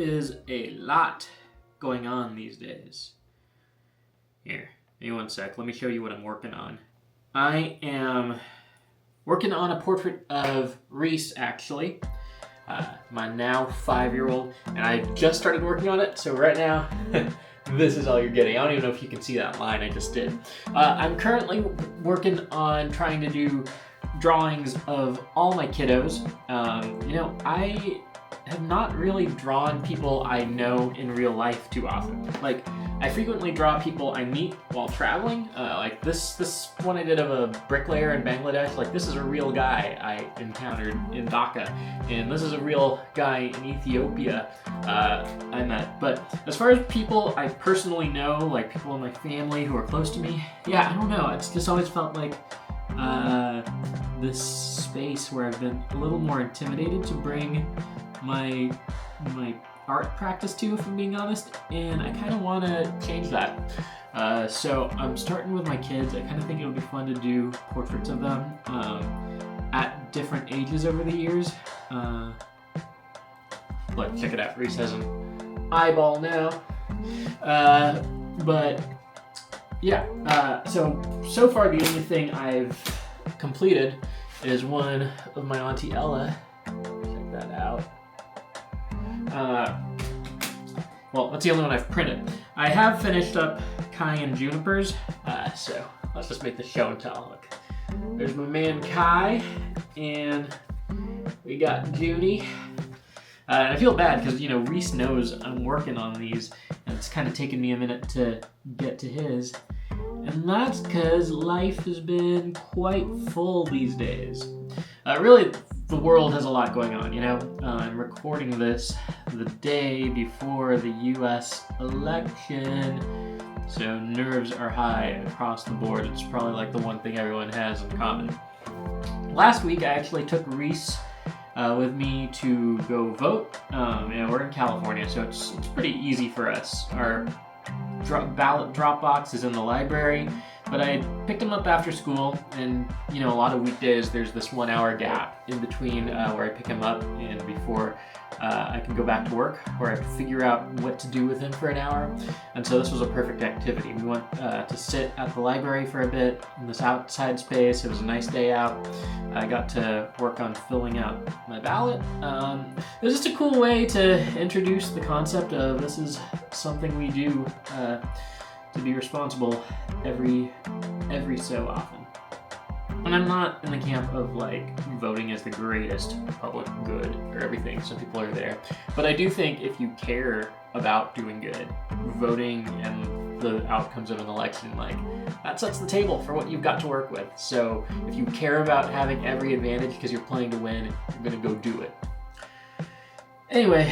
is a lot going on these days. Here, give me one sec. Let me show you what I'm working on. I am working on a portrait of Reese, actually. My now 5-year-old, and I just started working on it, so right now, this is all you're getting. I don't even know if you can see that line I just did. I'm currently working on trying to do drawings of all my kiddos. I have not really drawn people I know in real life too often. Like, I frequently draw people I meet while traveling. Like this one I did of a bricklayer in Bangladesh. Like, this is a real guy I encountered in Dhaka, and this is a real guy in Ethiopia I met. But as far as people I personally know, like people in my family who are close to me, yeah, I don't know. It's just always felt like this space where I've been a little more intimidated to bring my art practice to, if I'm being honest, and I kind of want to change that. So I'm starting with my kids. I kind of think it would be fun to do portraits of them at different ages over the years. Look, check it out. Reese has an eyeball now. But yeah, so far the only thing I've completed is one of my Auntie Ella. Check that out. Well, that's the only one I've printed. I have finished up Kai and Juniper's, so let's just make the show and tell. Look, there's my man Kai, and we got Junie. And I feel bad because, Reese knows I'm working on these, and it's kind of taken me a minute to get to his. And that's because life has been quite full these days. Really, the world has a lot going on, I'm recording this the day before the U.S. election, so nerves are high across the board. It's probably like the one thing everyone has in common. Last week, I actually took Reese with me to go vote. We're in California, so it's pretty easy for us. Our ballot drop box is in the library, but I picked him up after school, and a lot of weekdays there's this 1 hour gap in between where I pick him up and before I can go back to work, where I have to figure out what to do with him for an hour. And so this was a perfect activity. We went to sit at the library for a bit in this outside space. It was a nice day out. I got to work on filling out my ballot. It was just a cool way to introduce the concept of this is something we do to be responsible every so often. And I'm not in the camp of voting is the greatest public good or everything, so people are there. But I do think if you care about doing good, voting and the outcomes of an election, that sets the table for what you've got to work with. So if you care about having every advantage because you're playing to win, you're gonna go do it. Anyway,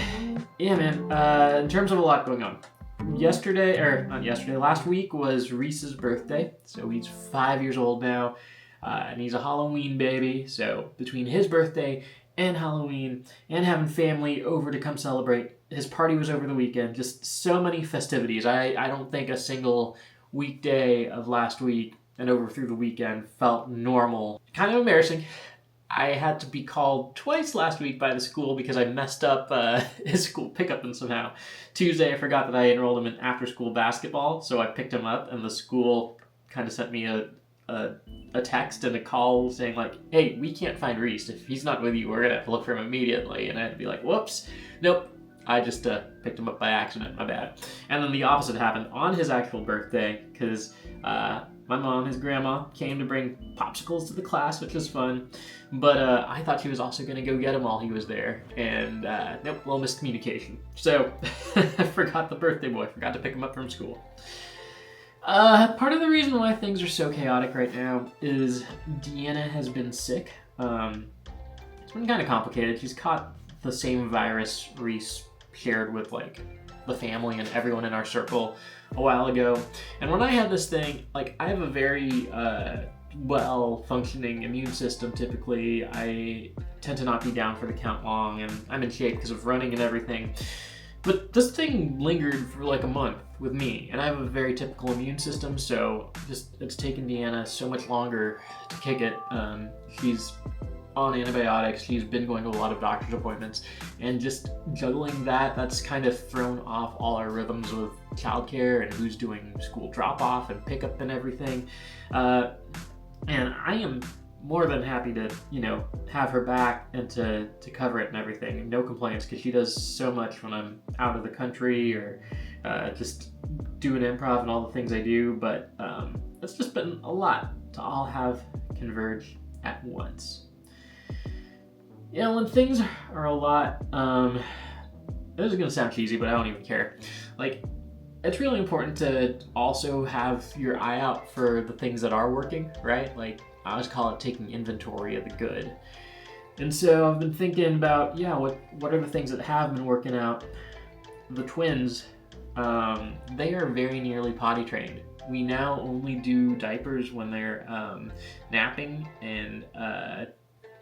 yeah, man, in terms of a lot going on. Last week was Reese's birthday, so he's 5 years old now. And he's a Halloween baby, so between his birthday and Halloween and having family over to come celebrate, his party was over the weekend, just so many festivities. I don't think a single weekday of last week and over through the weekend felt normal. Kind of embarrassing. I had to be called twice last week by the school because I messed up his school pickup and somehow. Tuesday I forgot that I enrolled him in after-school basketball, so I picked him up and the school kind of sent me a text and a call saying hey, we can't find Reese. If he's not with you, we're gonna have to look for him immediately. And I had to be whoops, nope, I just picked him up by accident, my bad. And then the opposite happened on his actual birthday because my mom, his grandma, came to bring popsicles to the class, which was fun. But I thought she was also gonna go get him while he was there. And nope, little miscommunication. So I forgot the birthday boy, forgot to pick him up from school. Part of the reason why things are so chaotic right now is Deanna has been sick. It's been kind of complicated. She's caught the same virus Reese shared with the family and everyone in our circle a while ago. And when I had this thing, I have a very well-functioning immune system typically. I tend to not be down for the count long, and I'm in shape because of running and everything. But this thing lingered for a month with me, and I have a very typical immune system, so it's taken Deanna so much longer to kick it. She's on antibiotics. She's been going to a lot of doctor's appointments, and just juggling that's kind of thrown off all our rhythms with childcare and who's doing school drop-off and pickup and everything. And I am more than happy to, have her back and to cover it and everything. No complaints, because she does so much when I'm out of the country or just doing improv and all the things I do. But it's just been a lot to all have converge at once. When things are a lot, this is going to sound cheesy, but I don't even care. Like, it's really important to also have your eye out for the things that are working, right? Like, I always call it taking inventory of the good. And so I've been thinking about, what are the things that have been working out? The twins, they are very nearly potty trained. We now only do diapers when they're napping and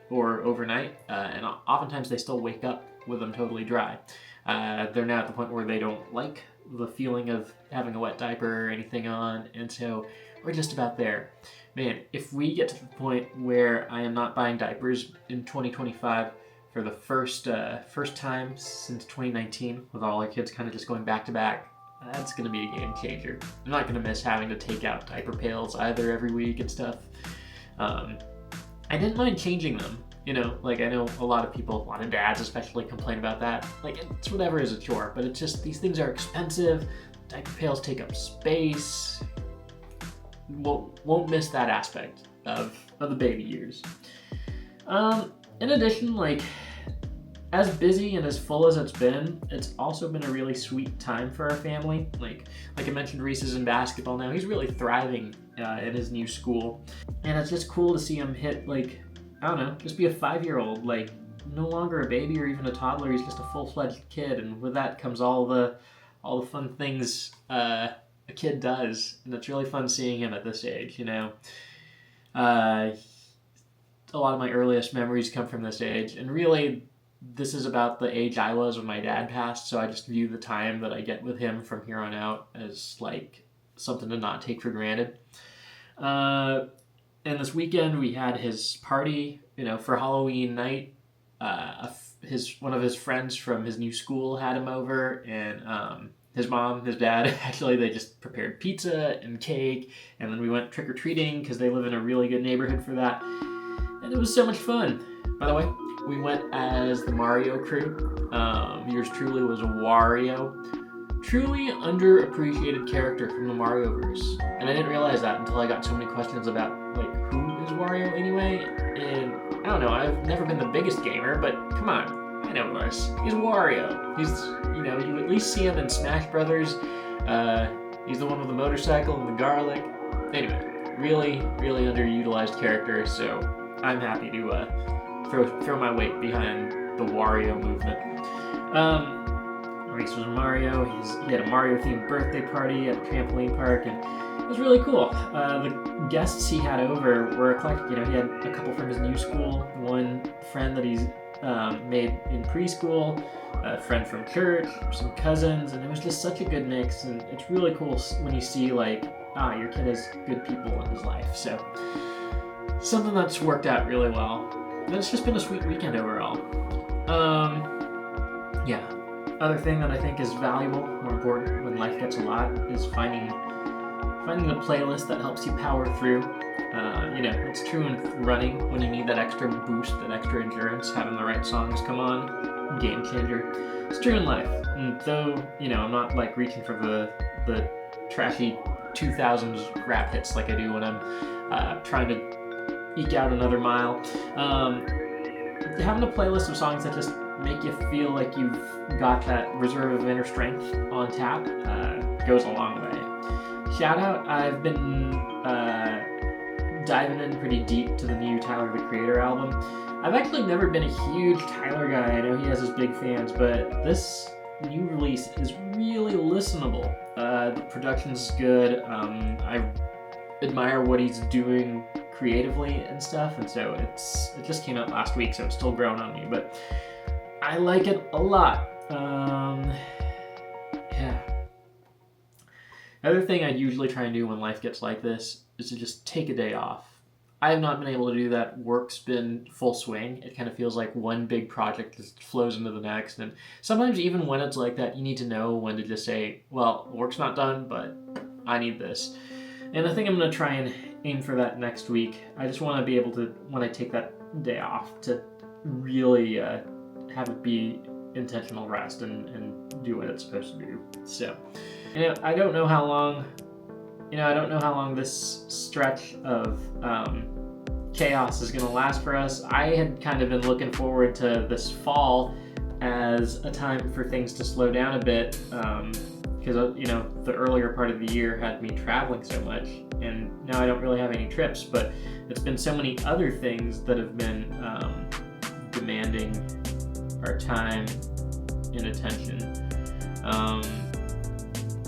or overnight, and oftentimes they still wake up with them totally dry. They're now at the point where they don't like the feeling of having a wet diaper or anything on, and so we're just about there. Man, if we get to the point where I am not buying diapers in 2025 for the first time since 2019, with all our kids kind of just going back to back, that's going to be a game changer. I'm not going to miss having to take out diaper pails either every week and stuff. I didn't mind changing them. Like, I know a lot of dads especially complain about that. Like, it's whatever is a chore, but it's just, these things are expensive. Diaper pails take up space. Won't miss that aspect of the baby years. In addition, like, as busy and as full as it's also been a really sweet time for our family. Like I mentioned, Reese is in basketball now. He's really thriving in his new school. And it's just cool to see him hit, like, I don't know, just be a 5-year-old, like, no longer a baby or even a toddler. He's just a full-fledged kid, and with that comes all the fun things a kid does, and it's really fun seeing him at this age. A lot of my earliest memories come from this age, and really, this is about the age I was when my dad passed, so I just view the time that I get with him from here on out as, like, something to not take for granted. And this weekend we had his party, for Halloween night. One of his friends from his new school had him over, and his mom, his dad, actually, they just prepared pizza and cake, and then we went trick-or-treating because they live in a really good neighborhood for that, and it was so much fun. By the way, we went as the Mario crew. Yours truly was Wario. Truly underappreciated character from the Marioverse, and I didn't realize that until I got so many questions about, like, who is Wario anyway. And I don't know, I've never been the biggest gamer, but come on, I know this. He's Wario. He's, you at least see him in Smash Brothers. He's the one with the motorcycle and the garlic. Anyway, really, really underutilized character. So I'm happy to throw my weight behind the Wario movement. Reese was Mario. He had a Mario-themed birthday party at a trampoline park, and it was really cool. The guests he had over were eclectic. He had a couple from his new school, one friend that he's made in preschool, a friend from church, some cousins, and it was just such a good mix. And it's really cool when you see, like, your kid has good people in his life. So something that's worked out really well. And it's just been a sweet weekend overall. Other thing that I think is valuable, more important when life gets a lot, is finding the playlist that helps you power through. It's true in running when you need that extra boost, that extra endurance. Having the right songs come on, game changer. It's true in life. And though, I'm not, like, reaching for the trashy 2000s rap hits like I do when I'm trying to eke out another mile. Having a playlist of songs that just make you feel like you've got that reserve of inner strength on tap goes a long way. Shout out, I've been diving in pretty deep to the new Tyler, the Creator album. I've actually never been a huge Tyler guy. I know he has his big fans, but this new release is really listenable. The production's good. I admire what he's doing creatively and stuff, and so it just came out last week, so it's still growing on me, but I like it a lot. Other thing I'd usually try and do when life gets like this is to just take a day off. I have not been able to do that. Work's been full swing. It kind of feels like one big project just flows into the next. And sometimes even when it's like that, you need to know when to just say, well, work's not done, but I need this. And I think I'm going to try and aim for that next week. I just want to be able to, when I take that day off, to really have it be intentional rest and do what it's supposed to do. So, I don't know how long this stretch of chaos is going to last for us. I had kind of been looking forward to this fall as a time for things to slow down a bit, because the earlier part of the year had me traveling so much, and now I don't really have any trips, but it's been so many other things that have been demanding our time and attention.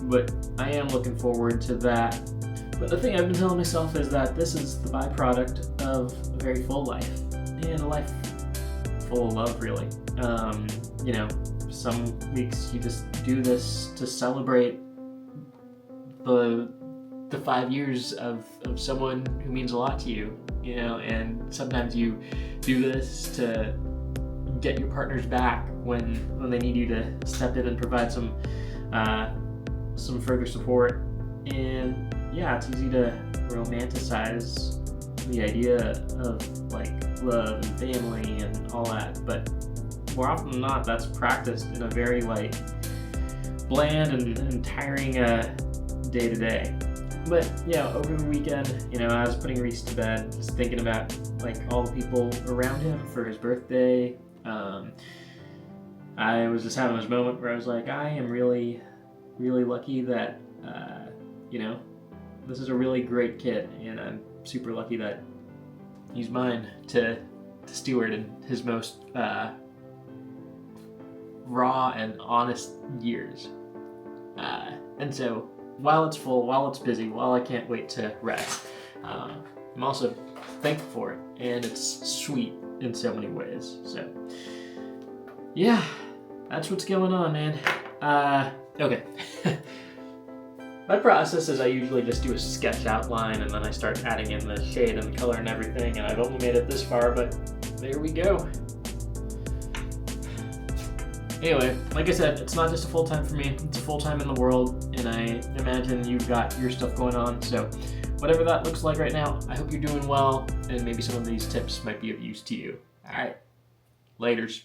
But I am looking forward to that. But the thing I've been telling myself is that this is the byproduct of a very full life, and a life full of love, really. Some weeks you just do this to celebrate the 5 years of someone who means a lot to you, and sometimes you do this to get your partners back when they need you to step in and provide some further support. And yeah, it's easy to romanticize the idea of like love and family and all that, but more often than not, that's practiced in a very like bland and tiring day to day. But over the weekend, I was putting Reese to bed, just thinking about like all the people around him for his birthday. I was just having this moment where I was like, I am really, really lucky that this is a really great kid, and I'm super lucky that he's mine to steward in his most raw and honest years. And so while it's full, while it's busy, while I can't wait to rest, I'm also thankful for it, and it's sweet in so many ways. So yeah, that's what's going on, man. Okay. My process is I usually just do a sketch outline, and then I start adding in the shade and the color and everything, and I've only made it this far, but there we go. Anyway, like I said, it's not just a full-time for me, it's a full-time in the world, and I imagine you've got your stuff going on, so whatever that looks like right now, I hope you're doing well, and maybe some of these tips might be of use to you. Alright, laters.